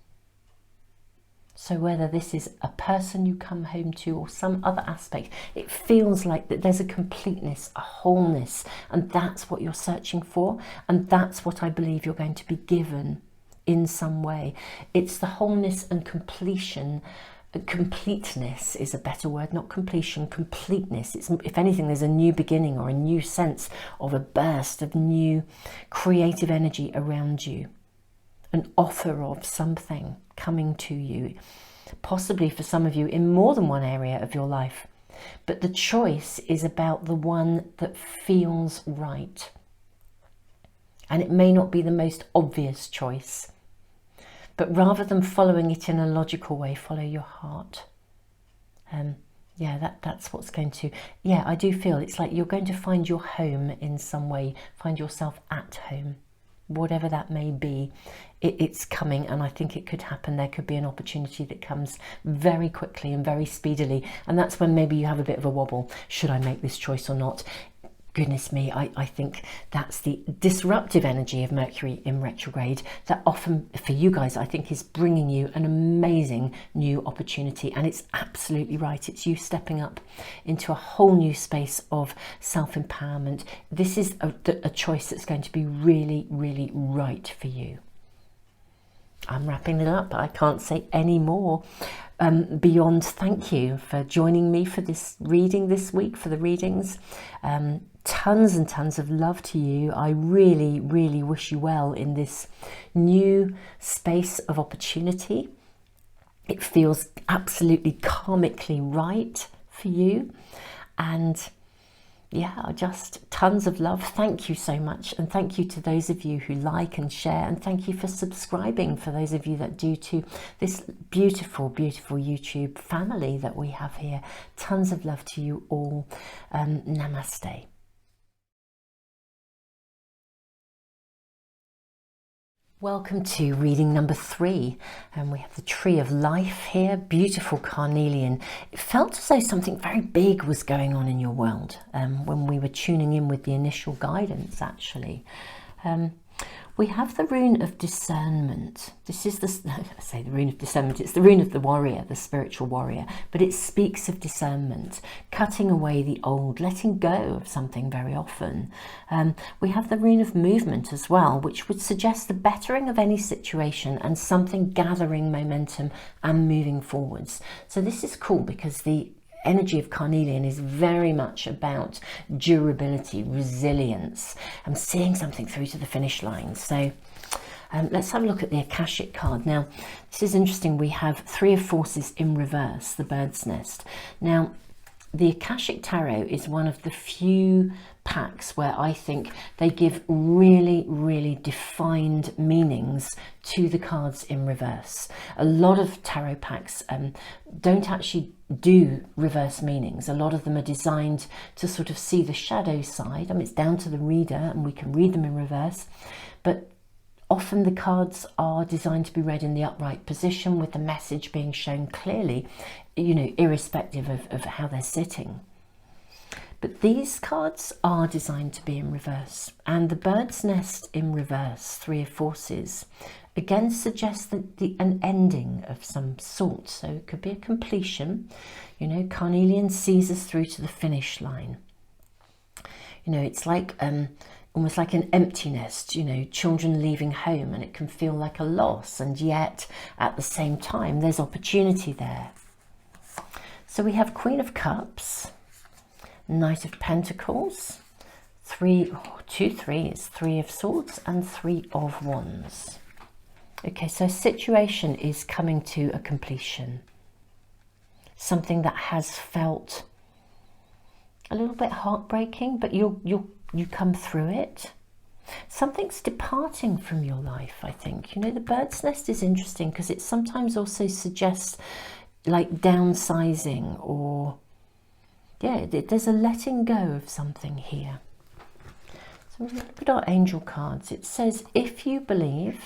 So whether this is a person you come home to or some other aspect, it feels like that there's a completeness, a wholeness, and that's what you're searching for. And that's what I believe you're going to be given in some way. It's the wholeness and completion completeness is a better word, not completion, completeness. It's, if anything, there's a new beginning or a new sense of a burst of new creative energy around you, an offer of something coming to you, possibly for some of you in more than one area of your life. But the choice is about the one that feels right. And it may not be the most obvious choice, but rather than following it in a logical way, follow your heart. Yeah, that's what's going to, yeah, I do feel it's like you're going to find your home in some way, find yourself at home, whatever that may be. It's coming, and I think it could happen. There could be an opportunity that comes very quickly and very speedily, and that's when maybe you have a bit of a wobble. Should I make this choice or not? Goodness me, I think that's the disruptive energy of Mercury in retrograde that often, for you guys, I think is bringing you an amazing new opportunity. And it's absolutely right. It's you stepping up into a whole new space of self-empowerment. This is a choice that's going to be really, really right for you. I'm wrapping it up. I can't say any more beyond thank you for joining me for this reading this week, for the readings. Tons and tons of love to you. I really, really wish you well in this new space of opportunity. It feels absolutely karmically right for you. And yeah, just tons of love. Thank you so much. And thank you to those of you who like and share. And thank you for subscribing, for those of you that do, to this beautiful, beautiful YouTube family that we have here. Tons of love to you all. Namaste. Welcome to reading number 3, and we have the Tree of Life here, beautiful carnelian. It felt as though something very big was going on in your world when we were tuning in with the initial guidance, actually. We have the rune of discernment. This is I say the rune of discernment, it's the rune of the warrior, the spiritual warrior, but it speaks of discernment, cutting away the old, letting go of something very often. We have the rune of movement as well, which would suggest the bettering of any situation and something gathering momentum and moving forwards. So this is cool because the energy of carnelian is very much about durability, resilience, and seeing something through to the finish line. So let's have a look at the Akashic card. Now, this is interesting. We have 3 of Forces in reverse, the bird's nest. Now, the Akashic Tarot is one of the few packs where I think they give really, really defined meanings to the cards in reverse. A lot of tarot packs don't actually do reverse meanings. A lot of them are designed to sort of see the shadow side. I mean, it's down to the reader, and we can read them in reverse, but often the cards are designed to be read in the upright position with the message being shown clearly, you know, irrespective of how they're sitting. But these cards are designed to be in reverse, and the bird's nest in reverse, 3 of Forces, again suggests that an ending of some sort. So it could be a completion. You know, carnelian sees us through to the finish line. You know, it's like almost like an empty nest, you know, children leaving home, and it can feel like a loss, and yet at the same time there's opportunity there. So we have Queen of Cups, Knight of Pentacles, 2 3s, 3 of Swords and 3 of Wands. Okay, so a situation is coming to a completion. Something that has felt a little bit heartbreaking, but you come through it. Something's departing from your life, I think. You know, the bird's nest is interesting because it sometimes also suggests like downsizing, or yeah, there's a letting go of something here. So we look at our angel cards. It says, if you believe,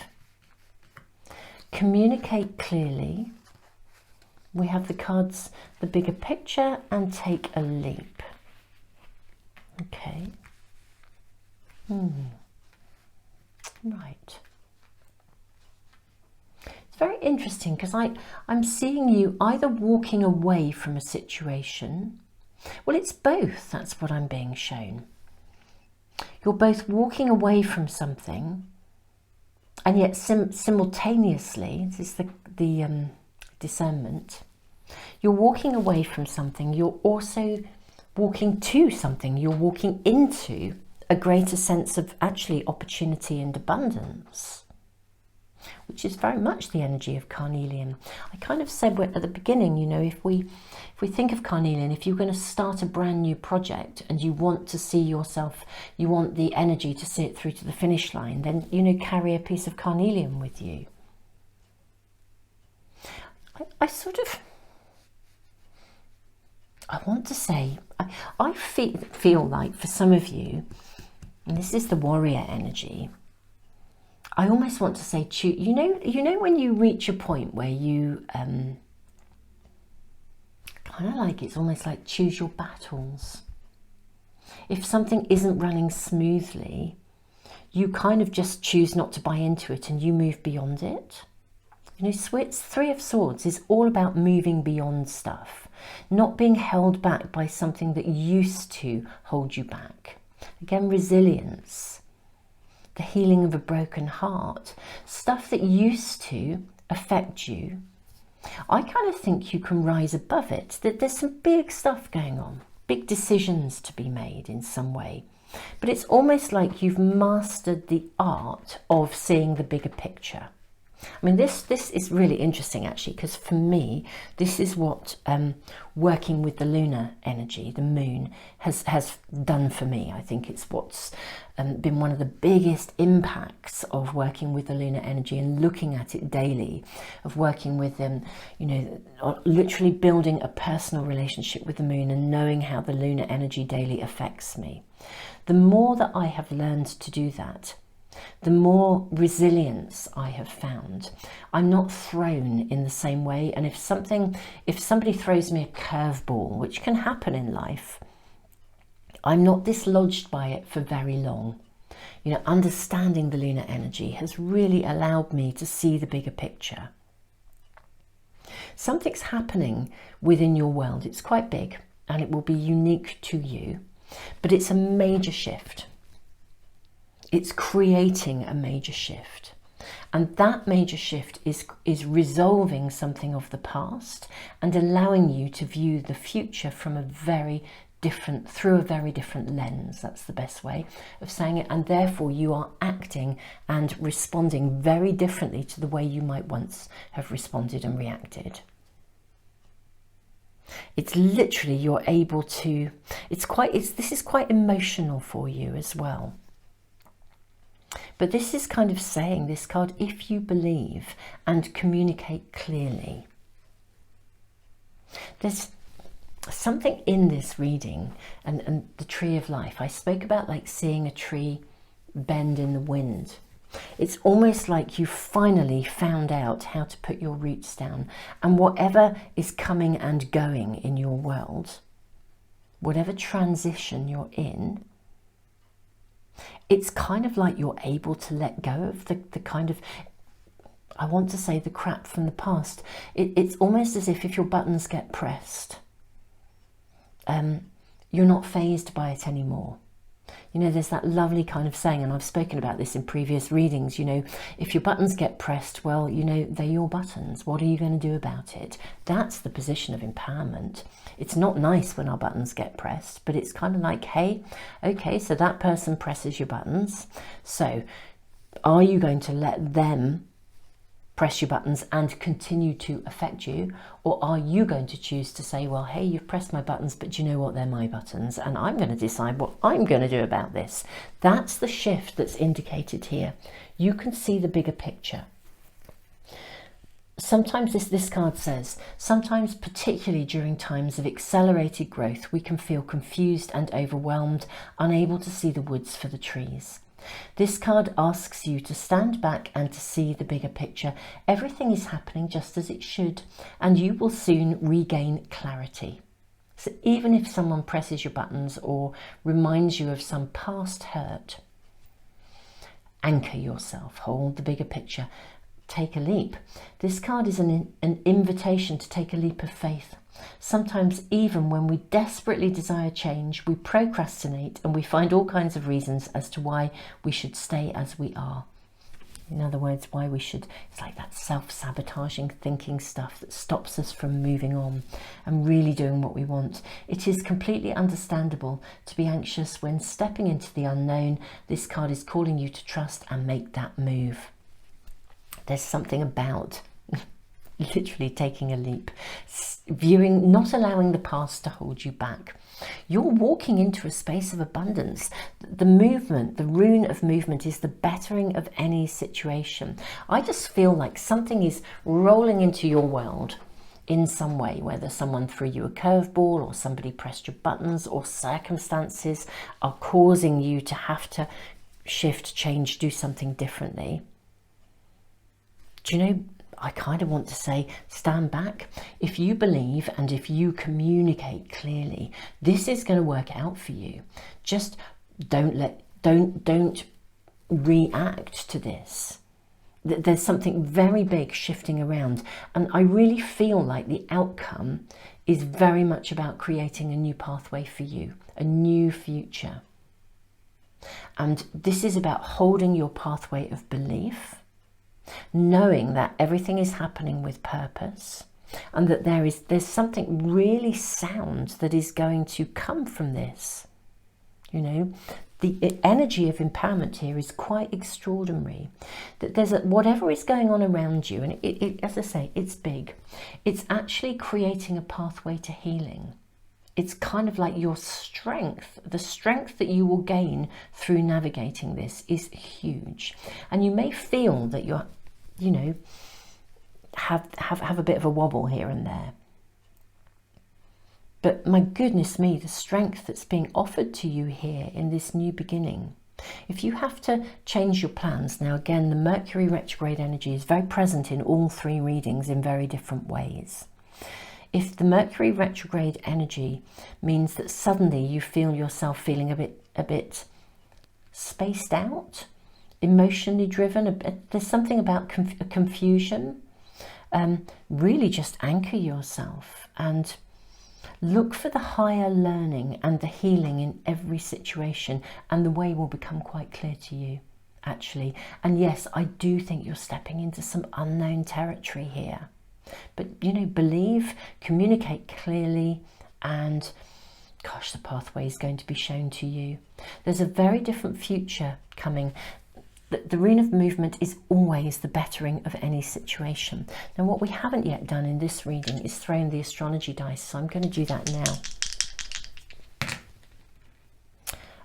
communicate clearly. We have the cards, the bigger picture, and take a leap. Okay. Right. It's very interesting because I'm seeing you either walking away from a situation. Well, it's both. That's what I'm being shown. You're both walking away from something, and yet simultaneously, this is the discernment, You're walking away from something. You're also walking to something. You're walking into a greater sense of actually opportunity and abundance, which is very much the energy of carnelian. I kind of said at the beginning, you know, if we think of carnelian, if you're going to start a brand new project and you want to see yourself, you want the energy to see it through to the finish line, then, you know, carry a piece of carnelian with you. I want to say, I feel like for some of you, and this is the warrior energy, I almost want to say, you know when you reach a point where you kind of like, it's almost like choose your battles. If something isn't running smoothly, you kind of just choose not to buy into it and you move beyond it. You know, it's Three of Swords is all about moving beyond stuff, not being held back by something that used to hold you back. Again, resilience, the healing of a broken heart, stuff that used to affect you. I kind of think you can rise above it, that there's some big stuff going on, big decisions to be made in some way. But it's almost like you've mastered the art of seeing the bigger picture. I mean, this is really interesting, actually, because for me, this is what working with the lunar energy, the moon, has done for me. I think it's what's been one of the biggest impacts of working with the lunar energy and looking at it daily, of working with them, you know, literally building a personal relationship with the moon and knowing how the lunar energy daily affects me. The more that I have learned to do that, the more resilience I have found. I'm not thrown in the same way, and if somebody throws me a curveball, which can happen in life, I'm not dislodged by it for very long. You know, understanding the lunar energy has really allowed me to see the bigger picture. Something's happening within your world. It's quite big and it will be unique to you, but it's a major shift. It's creating a major shift, and that major shift is resolving something of the past and allowing you to view the future from through a very different lens. That's the best way of saying it, and therefore you are acting and responding very differently to the way you might once have responded and reacted. It's literally, you're able to, this is quite emotional for you as well. But this is kind of saying, this card, if you believe and communicate clearly. There's something in this reading and the tree of life. I spoke about like seeing a tree bend in the wind. It's almost like you finally found out how to put your roots down, and whatever is coming and going in your world, whatever transition you're in, it's kind of like you're able to let go of the kind of, I want to say, the crap from the past. It's almost as if your buttons get pressed, you're not fazed by it anymore. You know, there's that lovely kind of saying, and I've spoken about this in previous readings, you know, if your buttons get pressed, well, you know, they're your buttons. What are you going to do about it? That's the position of empowerment. It's not nice when our buttons get pressed, but it's kind of like, hey, okay, so that person presses your buttons. So are you going to let them press your buttons and continue to affect you, or are you going to choose to say, well, hey, you've pressed my buttons, but you know what, they're my buttons, and I'm going to decide what I'm going to do about this. That's the shift that's indicated here. You can see the bigger picture. Sometimes this card says, sometimes particularly during times of accelerated growth, we can feel confused and overwhelmed, unable to see the woods for the trees. This card asks you to stand back and to see the bigger picture. Everything is happening just as it should, and you will soon regain clarity. So even if someone presses your buttons or reminds you of some past hurt, anchor yourself, hold the bigger picture, take a leap. This card is an invitation to take a leap of faith. Sometimes even when we desperately desire change, we procrastinate and we find all kinds of reasons as to why we should stay as we are. In other words, why we should, it's like that self-sabotaging thinking stuff that stops us from moving on and really doing what we want. It is completely understandable to be anxious when stepping into the unknown. This card is calling you to trust and make that move. There's something about literally taking a leap, viewing, not allowing the past to hold you back. You're walking into a space of abundance. The movement, the rune of movement, is the bettering of any situation. I just feel like something is rolling into your world in some way, whether someone threw you a curveball or somebody pressed your buttons or circumstances are causing you to have to shift, change, do something differently. Do you know, I kind of want to say, stand back. If you believe and if you communicate clearly, this is going to work out for you. Just don't react to this. There's something very big shifting around, and I really feel like the outcome is very much about creating a new pathway for you, a new future. And this is about holding your pathway of belief, knowing that everything is happening with purpose, and that there's something really sound that is going to come from this. You know, the energy of empowerment here is quite extraordinary. That there's whatever is going on around you, and it, as I say, it's big. It's actually creating a pathway to healing. It's kind of like your strength, the strength that you will gain through navigating this is huge. And you may feel that you're, you know, have a bit of a wobble here and there. But my goodness me, the strength that's being offered to you here in this new beginning. If you have to change your plans, now again, the Mercury retrograde energy is very present in all three readings in very different ways. If the Mercury retrograde energy means that suddenly you feel yourself feeling a bit spaced out, emotionally driven, there's something about confusion, really just anchor yourself and look for the higher learning and the healing in every situation, and the way will become quite clear to you, actually. And yes, I do think you're stepping into some unknown territory here. But, you know, believe, communicate clearly, and gosh, the pathway is going to be shown to you. There's a very different future coming. The rune of movement is always the bettering of any situation. Now, what we haven't yet done in this reading is throw in the astrology dice, so I'm going to do that now.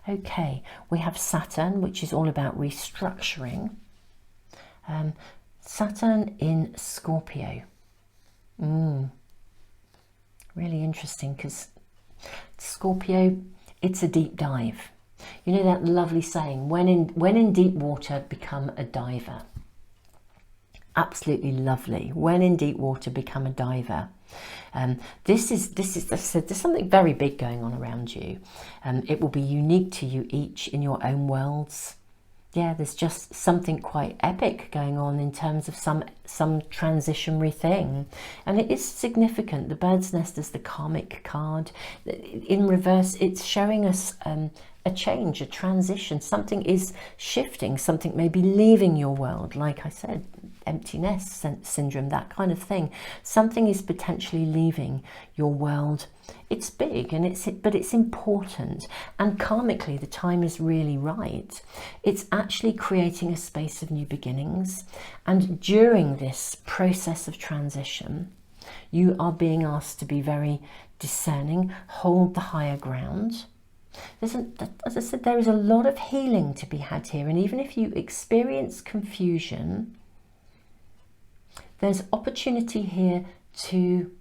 Okay, we have Saturn, which is all about restructuring. Saturn in Scorpio. Really interesting, because Scorpio, it's a deep dive. You know that lovely saying, when in deep water, become a diver. Absolutely lovely. When in deep water, become a diver. This is there's something very big going on around you. It will be unique to you each in your own worlds. Yeah, there's just something quite epic going on in terms of some transitionary thing, and it is significant. The bird's nest is the karmic card. In reverse, it's showing us a change, a transition. Something is shifting. Something may be leaving your world. Like I said, empty nest syndrome, that kind of thing. Something is potentially leaving your world. It's big, but it's important, and karmically the time is really right. It's actually creating a space of new beginnings, and during this process of transition you are being asked to be very discerning, hold the higher ground. As I said, there is a lot of healing to be had here, and even if you experience confusion, there's opportunity here to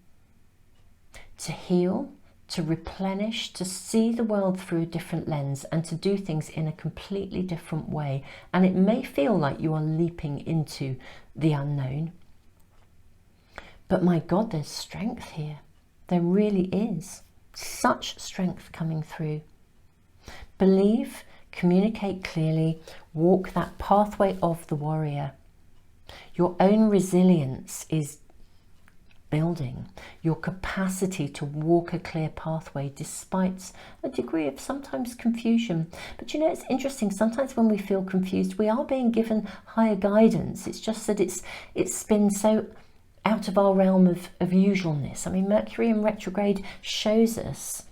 heal, to replenish, to see the world through a different lens, and to do things in a completely different way. And it may feel like you are leaping into the unknown, but my God, there's strength here. There really is such strength coming through. Believe, communicate clearly, walk that pathway of the warrior. Your own resilience is building, your capacity to walk a clear pathway despite a degree of sometimes confusion. But you know, it's interesting, sometimes when we feel confused, we are being given higher guidance. It's just that it's been so out of our realm of usualness. I mean, Mercury in retrograde shows us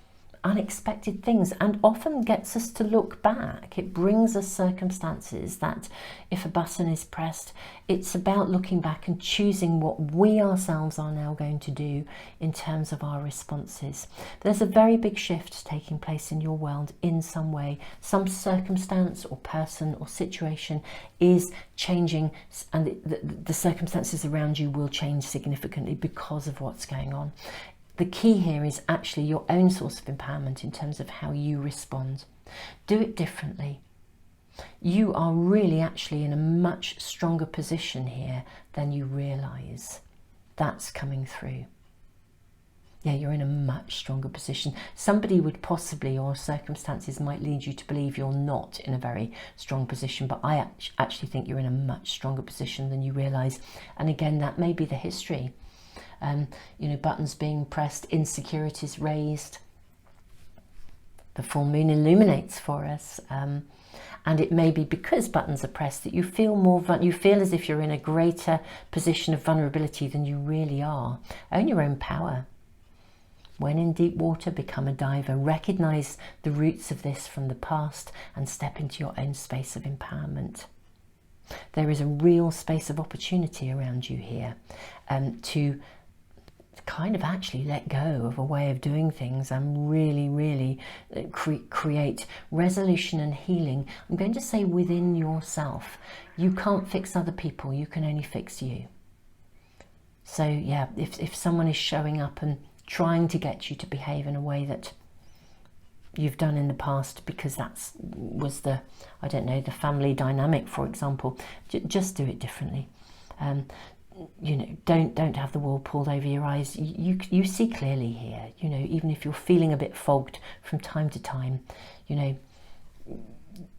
unexpected things and often gets us to look back. It brings us circumstances that if a button is pressed, it's about looking back and choosing what we ourselves are now going to do in terms of our responses. There's a very big shift taking place in your world in some way. Some circumstance or person or situation is changing, and the circumstances around you will change significantly because of what's going on. The key here is actually your own source of empowerment in terms of how you respond. Do it differently. You are really actually in a much stronger position here than you realise. That's coming through. Yeah, you're in a much stronger position. Somebody would possibly, or circumstances might lead you to believe you're not in a very strong position, but I actually think you're in a much stronger position than you realise. And again, that may be the history. You know, buttons being pressed, insecurities raised. The full moon illuminates for us, and it may be because buttons are pressed that you feel you feel as if you're in a greater position of vulnerability than you really are. Own your own power. When in deep water, become a diver. Recognise the roots of this from the past and step into your own space of empowerment. There is a real space of opportunity around you here, to kind of actually let go of a way of doing things and really create resolution and healing. I'm going to say within yourself. You can't fix other people, you can only fix you. So yeah, if someone is showing up and trying to get you to behave in a way that you've done in the past because was the, I don't know, the family dynamic, for example, just do it differently. You know, don't have the wool pulled over your eyes. You see clearly here. You know, even if you're feeling a bit fogged from time to time, you know,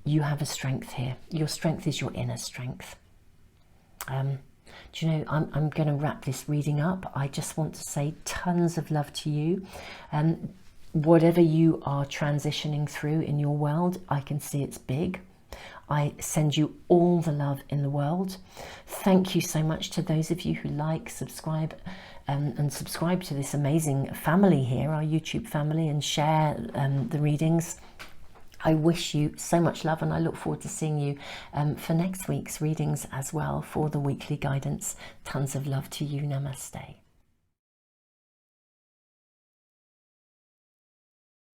you have a strength here. Your strength is your inner strength. Do you know, I'm going to wrap this reading up. I just want to say tons of love to you. Whatever you are transitioning through in your world, I can see it's big. I send you all the love in the world. Thank you so much to those of you who like, subscribe, and subscribe to this amazing family here, our YouTube family, and share the readings. I wish you so much love, and I look forward to seeing you for next week's readings as well, for the weekly guidance. Tons of love to you. Namaste.